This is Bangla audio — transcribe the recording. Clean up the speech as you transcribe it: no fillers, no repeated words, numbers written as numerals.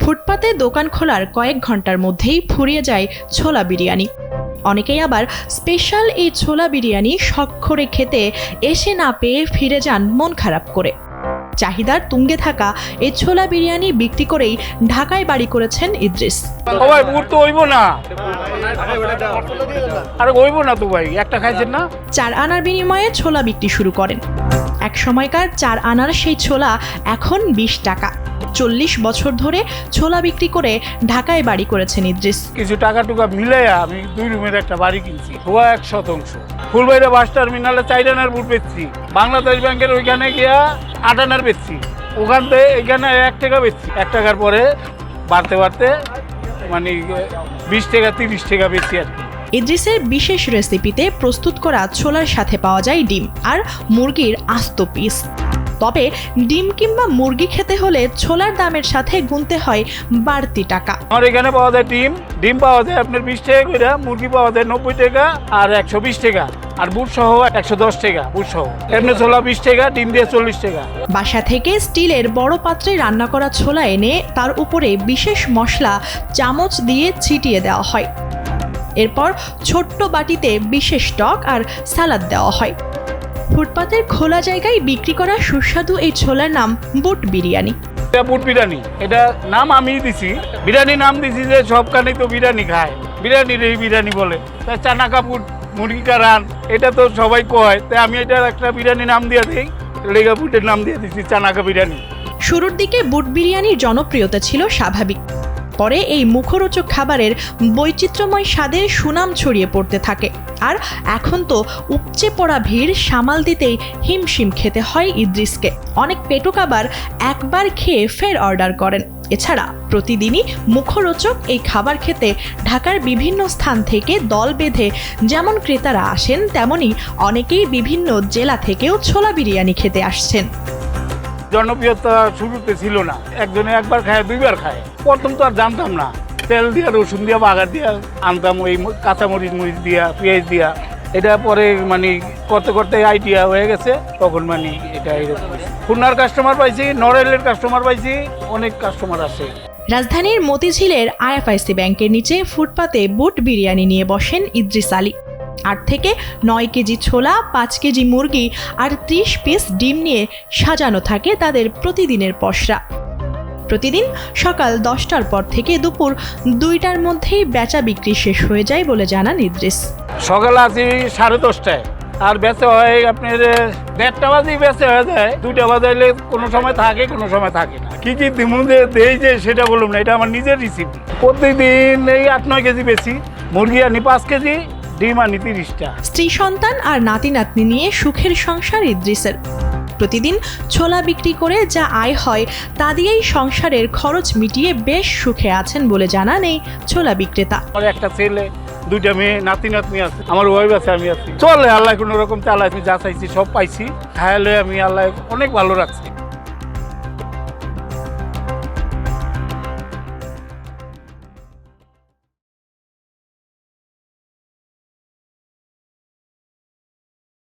ফুটপাতে দোকান খোলার কয়েক ঘন্টার মধ্যেই ফুরিয়ে যায় ছোলা বিরিয়ানি। অনেকেই আবার স্পেশাল এই ছোলা বিরিয়ানি শখ করে খেতে এসে না পেয়ে ফিরে যান মন খারাপ করে। চাহিদার তুঙ্গে থাকা এই ছোলা বিরিয়ানি বিক্রি করেই ঢাকায় বাড়ি করেছেন ইদ্রিস। ভাই বুট তো হইব না, আরে হইব না তো ভাই, একটা খাইছেন না। 4 আনার বিনিময়ে ছোলা বিক্রি শুরু করেন। এক সময়কার 4 আনার সেই ছোলা এখন 20 টাকা। 40 বছর ধরে ছোলা বিক্রি করে ঢাকায় বাড়ি করেছেন ইদ্রিস। কিছু টাকা টুকা মিলাইয়া আমি 2 রুমের একটা বাড়ি কিনছি, সোয়া 1 শতাংশ। ফুলবাড়িয়া বাস টার্মিনালে 4 আনার বুট বেচছি, বাংলাদেশ ব্যাংকের ওইখানে গিয়া 8 আনার বেচছি, ওখান থেকে এখানে 1 টাকা বেচছি। 1 টাকার পরে বাড়তে বাড়তে মানে 20 টাকা 30 টাকা বেচছি আর কি। ইদ্রিসের বিশেষ রেসিপিতে প্রস্তুত করা ছোলার সাথে পাওয়া যায় ডিম আর মুরগির আস্ত পিস। তবে ডিম কিংবা মুরগি খেতে হলে ছোলার দামের সাথে গুনতে হয় বাড়তি টাকা। আমার এখানে পাওয়া যায় ডিম পাওয়া যায় আপনার 20 টাকা করে, মুরগি পাওয়া যায় 90 টাকা আর 120 টাকা, আর বুট সহ 110 টাকা। বুট সহ এমনি ছোলা 20 টাকা, ডিম দিয়ে 40 টাকা। বাসা থেকে স্টিলের বড় পাত্রে রান্না করা ছোলা এনে তার উপরে বিশেষ মশলা চামচ দিয়ে ছিটিয়ে দেওয়া হয়। এরপর ছোট্ট বাটিতে বিশেষ টক আর সালাদ দেওয়া হয়। ফুটপাতের খোলা জায়গায় বিক্রি করা সুস্বাদু এই ছোলার নাম বুট বিরিয়ানি। এটা বুট বিরিয়ানি, এটা নাম আমি দিছি, বিরিয়ানি নাম দিছি যে সবখানেই তো বিরিয়ানি খায়, বিরিয়ানির এই বিরিয়ানি বলে। তাই চানাকা বুট, মুরগি কা রান, এটা তো সবাই কয়, তাই আমি এটার একটা বিরিয়ানি নাম দিয়ে দিই, লেগা বুটের নাম দিয়ে দিছি চানাকা বিরিয়ানি। শুরুর দিকে বুট বিরিয়ানির জনপ্রিয়তা ছিল স্বাভাবিক, পরে এই মুখরোচক খাবারের বৈচিত্র্যময় স্বাদের সুনাম ছড়িয়ে পড়তে থাকে। আর এখন তো উপচে পড়া ভিড় সামাল দিতেই হিমশিম খেতে হয় ইদ্রিসকে। অনেক পেটুক আবার একবার খেয়ে ফের অর্ডার করেন। এছাড়া প্রতিদিনই মুখরোচক এই খাবার খেতে ঢাকার বিভিন্ন স্থান থেকে দল বেঁধে যেমন ক্রেতারা আসেন, তেমনি অনেকেই বিভিন্ন জেলা থেকেও ছোলা বিরিয়ানি খেতে আসছেন। জনপ্রিয়তা শুরুতে ছিল না, একজনে একবার খায় 2বার খায়। প্রথম তো আর জানতাম না, তেল দিয়া রসুন দিয়া বাগার দিয়া আনতাম, ওই কাঁচামরিচ মরিচ দিয়া পেঁয়াজ দিয়া। এটা পরে মানে করতে করতে আইডিয়া হয়ে গেছে, তখন মানে এটা এরকম। খুলনার কাস্টমার পাইছি, নড়াইলের কাস্টমার পাইছি, অনেক কাস্টমার আসে। রাজধানীর মতিঝিলের আইএফআইসি ব্যাংকের নিচে ফুটপাতে বুট বিরিয়ানি নিয়ে বসেন ইদ্রিস আলী। 8 থেকে 9 কেজি ছোলা, 5 কেজি মুরগি আর 30 পিস ডিম নিয়ে সাজানো থাকে তাদের প্রতিদিনের পসরা। প্রতিদিন সকাল 10টার পর থেকে দুপুর 2টার মধ্যেই বেচা বিক্রি শেষ হয়ে যায় বলে জানান ইদ্রিস। সকালে আসি 10:30টায়, আর বেচা হয় আপনার 1:30 বাজেই বেচা হয়ে যায়। 2টা বাজাইলে কোনো সময় থাকে, কোনো সময় থাকে না। কি কি দিমু যে দেই যে সেটা বলুন না, এটা আমার নিজের রিসিপি। প্রতিদিন এই 8-9 কেজি বেশি, মুরগি আনি 5 কেজি, ডিম আনি 30টা। স্ত্রী সন্তান আর নাতি নাতনি নিয়ে সুখের সংসার ইদ্রিসের। প্রতিদিন ছোলা বিক্রি করে যা আয় হয় তা দিয়েই সংসারের খরচ মিটিয়ে বেশ সুখে আছেন বলে জানান এই ছোলা বিক্রেতা। আমার একটা ছেলে, 2টা মেয়ে, নাতি নাতনি আছে, আমার ওয়াইফ আছে, আমি আছি। চলে, আল্লাহ কোনো রকম চালাইছি, যা চাইছি সব পাইছি, খায়ালে আমি আল্লাহ অনেক ভালো রাখছি।